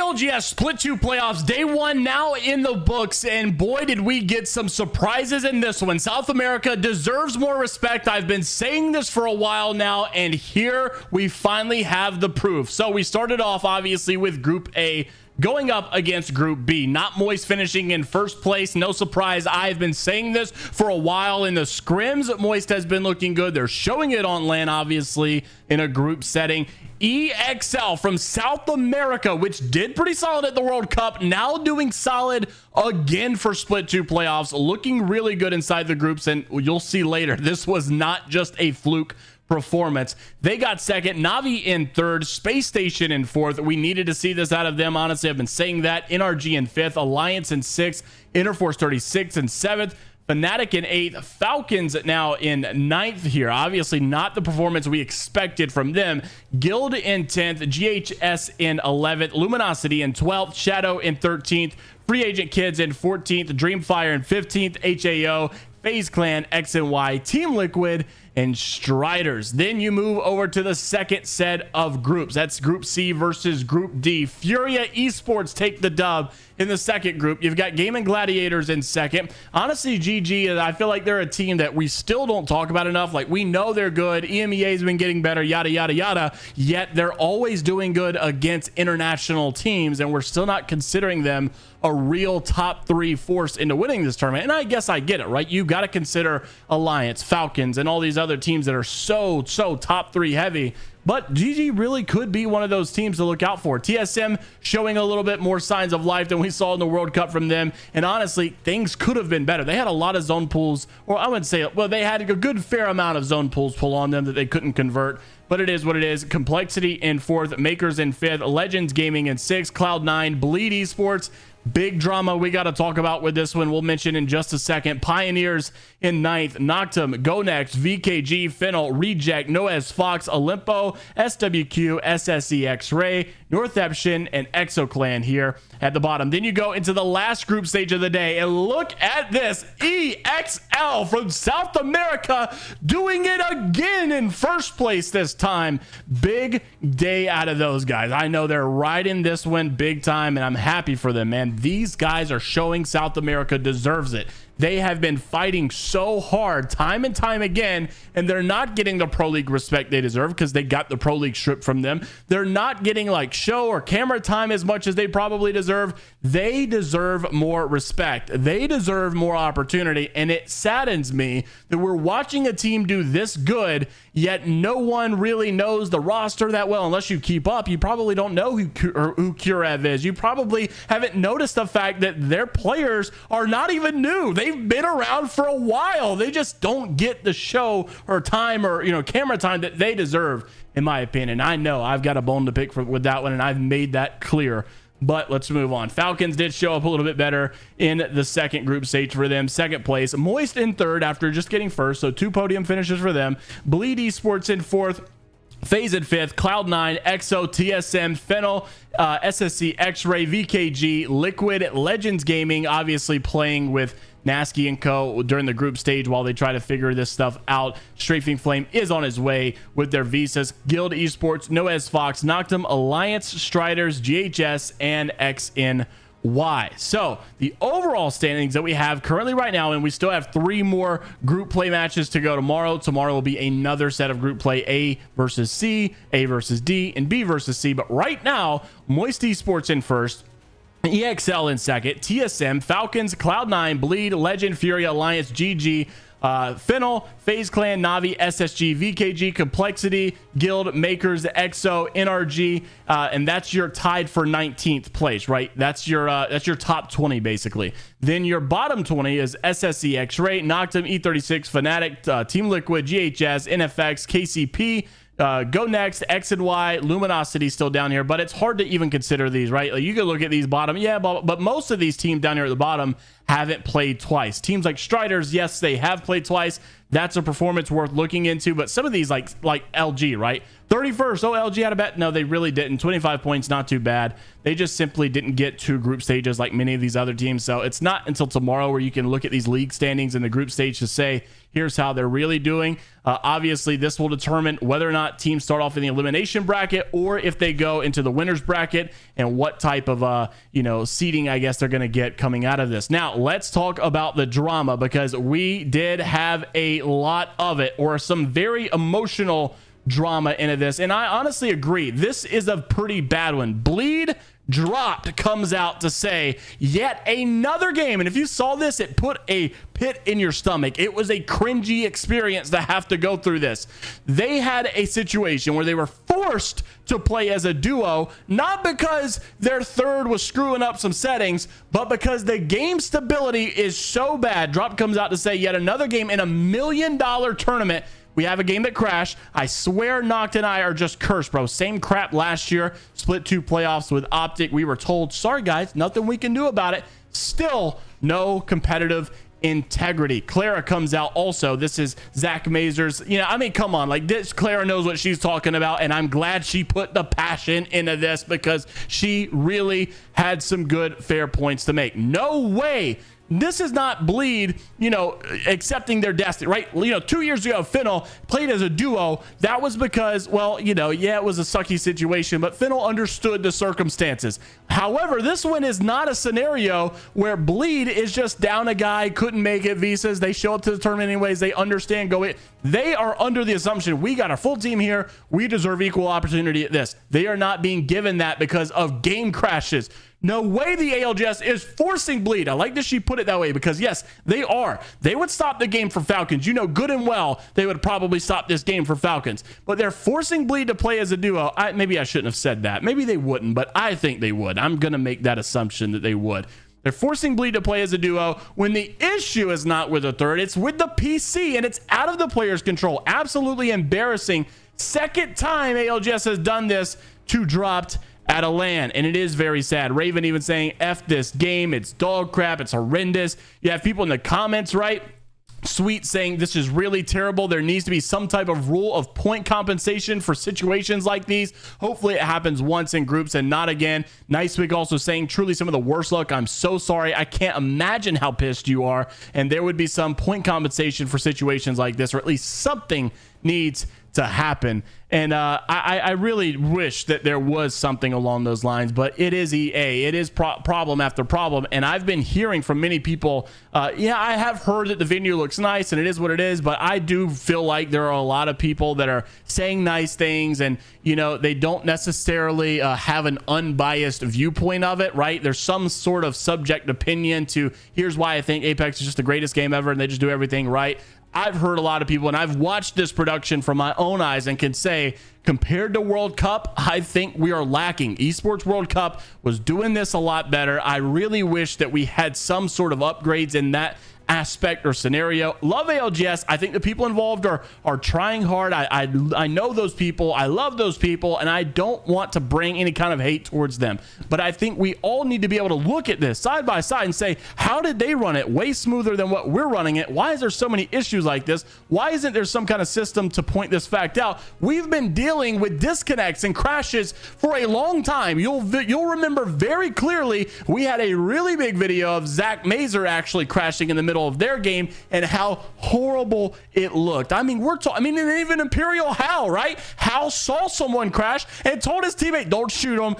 ALGS Split 2 playoffs, day one now in the books, and boy did we get some surprises in this one. South America deserves more respect. I've been saying this for a while now, and here we finally have the proof. So we started off obviously with Group A going up against Group B. Not Moist finishing in first place. No surprise. I've been saying this for a while in the scrims. Moist has been looking good. They're showing it on LAN, obviously, in a group setting. EXL from South America, which did pretty solid at the World Cup, now doing solid again for Split 2 playoffs, looking really good inside the groups, and you'll see later, this was not just a fluke performance. They got second, Navi in third, Space Station in fourth. We needed to see this out of them. Honestly, I've been saying that. NRG in fifth, Alliance in sixth, Interforce 36 and seventh, Fnatic in 8th, Falcons now in 9th here. Obviously not the performance we expected from them. Guild in 10th, GHS in 11th, Luminosity in 12th, Shadow in 13th, Free Agent Kids in 14th, Dreamfire in 15th, HAO, FaZe Clan, X and Y, Team Liquid, and Striders. Then you move over to the second set of groups. That's Group C versus Group D. Furia Esports take the dub in the second group. You've got Gaming Gladiators in second. Honestly, GG, I feel like they're a team that we still don't talk about enough. Like, we know they're good. EMEA's been getting better, yada, yada, yada. Yet they're always doing good against international teams, and we're still not considering them a real top 3 force into winning this tournament. And I guess I get it, right? You've got to consider Alliance, Falcons, and all these other teams that are so top 3 heavy. But GG really could be one of those teams to look out for. TSM showing a little bit more signs of life than we saw in the World Cup from them. And honestly, things could have been better. They had a lot of zone pools, or I wouldn't say, well, they had a good fair amount of zone pools pull on them that they couldn't convert. But it is what it is. Complexity in 4th, Makers in 5th, Legends Gaming in 6th, Cloud9, Bleed Esports. Big drama we got to talk about with this one. We'll mention in just a second. Pioneers in 9th, Noctum, Go Next, VKG, Fennel, Reject, Noez Fox, Olimpo, SWQ, SSE X-Ray, Northeption, and EXO here at the bottom. Then you go into the last group stage of the day, and look at this. EXL from South America doing it again in first place this time. Big day out of those guys. I know they're riding this one big time, and I'm happy for them, man. These guys are showing South America deserves it. They have been fighting so hard time and time again, and they're not getting the Pro League respect they deserve because they got the Pro League stripped from them. They're not getting like show or camera time as much as they probably deserve. They deserve more respect. They deserve more opportunity, and it saddens me that we're watching a team do this good, yet no one really knows the roster that well. Unless you keep up, you probably don't know who Kurev is. You probably haven't noticed the fact that their players are not even new. They've been around for a while. They just don't get the show or time or, camera time that they deserve, in my opinion. I know I've got a bone to pick with that one, and I've made that clear. But let's move on. Falcons did show up a little bit better in the second group stage for them. Second place. Moist in third after just getting first. So 2 podium finishes for them. Bleed Esports in 4th. FaZe in 5th, Cloud9, EXO, TSM, Fennel, SSC, X-Ray, VKG, Liquid, Legends Gaming, obviously playing with Nasky and Co. during the group stage while they try to figure this stuff out. Strafing Flame is on his way with their visas. Guild Esports, Noez Fox, Noctum, Alliance, Striders, GHS, and XNY. So the overall standings that we have currently right now, and we still have 3 more group play matches to go tomorrow. Tomorrow will be another set of group play, A versus C, A versus D, and B versus C. But right now, Moist Esports in first, EXL in second, TSM, Falcons, Cloud9, Bleed, Legend, Fury, Alliance, GG, Fennel, FaZe Clan, Navi, SSG, VKG, Complexity, Guild, Makers, EXO, NRG, and that's your tied for 19th place, right? That's your top 20 basically. Then your bottom 20 is SSE, X-Ray, Noctum, E36, Fnatic, Team Liquid, GHS, NFX, KCP, Go Next, X and Y, Luminosity still down here, but it's hard to even consider these, right? Like, you could look at these bottom, yeah, but most of these teams down here at the bottom haven't played twice. Teams like Striders, yes, they have played twice. That's a performance worth looking into, but some of these like LG, right? 31st. Oh, LG had a bet. No, they really didn't. 25 points, not too bad. They just simply didn't get to group stages like many of these other teams. So it's not until tomorrow where you can look at these league standings in the group stage to say, here's how they're really doing. Obviously, this will determine whether or not teams start off in the elimination bracket or if they go into the winners bracket and what type of, seeding, I guess, they're going to get coming out of this. Now, let's talk about the drama, because we did have a lot of it, or some very emotional drama into this. And I honestly agree. This is a pretty bad one. Bleed Dropped comes out to say yet another game. And if you saw this, it put a pit in your stomach. It was a cringy experience to have to go through this. They had a situation where they were forced to play as a duo, not because their third was screwing up some settings, but because the game stability is so bad. Drop comes out to say yet another game in $1 million tournament. We have a game that crashed. I swear Noct and I are just cursed, bro. Same crap last year. Split 2 playoffs with Optic. We were told, sorry guys, nothing we can do about it. Still no competitive integrity. Clara comes out also. This is JMeyels. Come on. Like, this, Clara knows what she's talking about, and I'm glad she put the passion into this, because she really had some good fair points to make. No way. This is not Bleed, accepting their destiny, right? 2 years ago, Fennel played as a duo. That was because, it was a sucky situation, but Fennel understood the circumstances. However, this one is not a scenario where Bleed is just down a guy, couldn't make it, visas. They show up to the tournament anyways. They understand, they are under the assumption we got a full team here. We deserve equal opportunity at this. They are not being given that because of game crashes. No way the ALGS is forcing Bleed. I like that she put it that way, because yes, they are. They would stop the game for Falcons. Good and well they would probably stop this game for Falcons. But they're forcing Bleed to play as a duo. Maybe I shouldn't have said that. Maybe they wouldn't, but I think they would. I'm going to make that assumption that they would. They're forcing Bleed to play as a duo when the issue is not with the third. It's with the PC, and it's out of the player's control. Absolutely embarrassing. Second time ALGS has done this to Dropped at a LAN, and it is very sad. Raven even saying, F this game, it's dog crap, it's horrendous. You have people in the comments, right? Sweet saying this is really terrible. There needs to be some type of rule of point compensation for situations like these. Hopefully it happens once in groups and not again. Nice Week also saying truly some of the worst luck. I'm so sorry. I can't imagine how pissed you are. And there would be some point compensation for situations like this, or at least something needs to happen. And I really wish that there was something along those lines, but it is EA. It is problem after problem. And I've been hearing from many people, I have heard that the venue looks nice and it is what it is, but I do feel like there are a lot of people that are saying nice things, and they don't necessarily have an unbiased viewpoint of it, right? There's some sort of subject opinion to, here's why I think Apex is just the greatest game ever and they just do everything right. I've heard a lot of people, and I've watched this production from my own eyes, and can say, compared to World Cup, I think we are lacking. Esports World Cup was doing this a lot better. I really wish that we had some sort of upgrades in that aspect or scenario. Love ALGS. I think the people involved are trying hard. I know those people. I love those people, and I don't want to bring any kind of hate towards them. But I think we all need to be able to look at this side by side and say, how did they run it way smoother than what we're running it? Why is there so many issues like this? Why isn't there some kind of system to point this fact out? We've been dealing with disconnects and crashes for a long time. You'll remember very clearly we had a really big video of JMeyels actually crashing in the middle of their game and how horrible it looked. And even Imperial Hal, right? Hal saw someone crash and told his teammate, don't shoot him.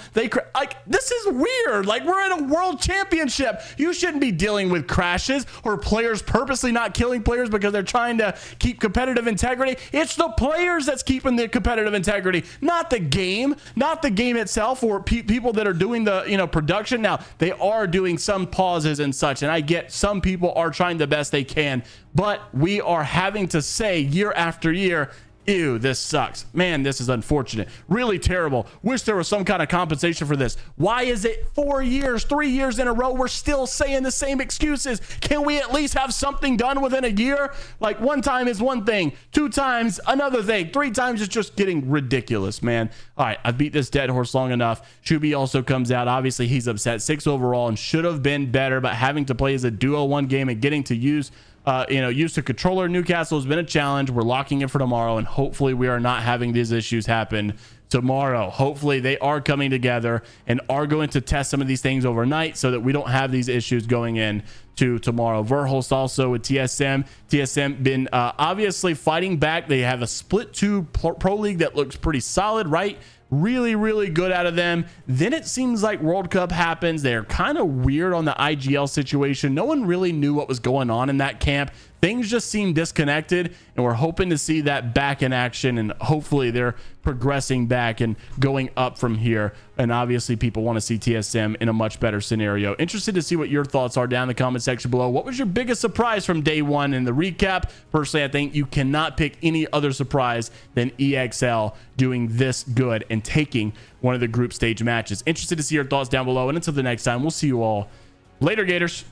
This is weird. Like, we're in a world championship. You shouldn't be dealing with crashes or players purposely not killing players because they're trying to keep competitive integrity. It's the players that's keeping the competitive integrity, not the game itself, or people that are doing the production. Now, they are doing some pauses and such, and I get some people are trying the best they can, but we are having to say year after year, ew, this sucks. Man, this is unfortunate. Really terrible. Wish there was some kind of compensation for this. Why is it 4 years, 3 years in a row, we're still saying the same excuses? Can we at least have something done within a year? Like, one time is one thing, 2 times another thing, 3 times is just getting ridiculous, man. All right, I've beat this dead horse long enough. Shubi also comes out. Obviously, he's upset. 6 overall and should have been better, but having to play as a duo one game and getting to use use of controller. Newcastle has been a challenge. We're locking it for tomorrow, and hopefully we are not having these issues happen tomorrow. Hopefully they are coming together and are going to test some of these things overnight so that we don't have these issues going in to tomorrow. Verhulst also with TSM been obviously fighting back. They have a split 2 pro league that looks pretty solid, right? Really good out of them. Then it seems like World Cup happens. They're kind of weird on the IGL situation. No one really knew what was going on in that camp. Things just seem disconnected, and we're hoping to see that back in action, and hopefully they're progressing back and going up from here. And obviously people want to see TSM in a much better scenario. Interested to see what your thoughts are down in the comment section below. What was your biggest surprise from day one in the recap? Personally, I think you cannot pick any other surprise than EXL doing this good and taking one of the group stage matches. Interested to see your thoughts down below, and until the next time, we'll see you all later, Gators.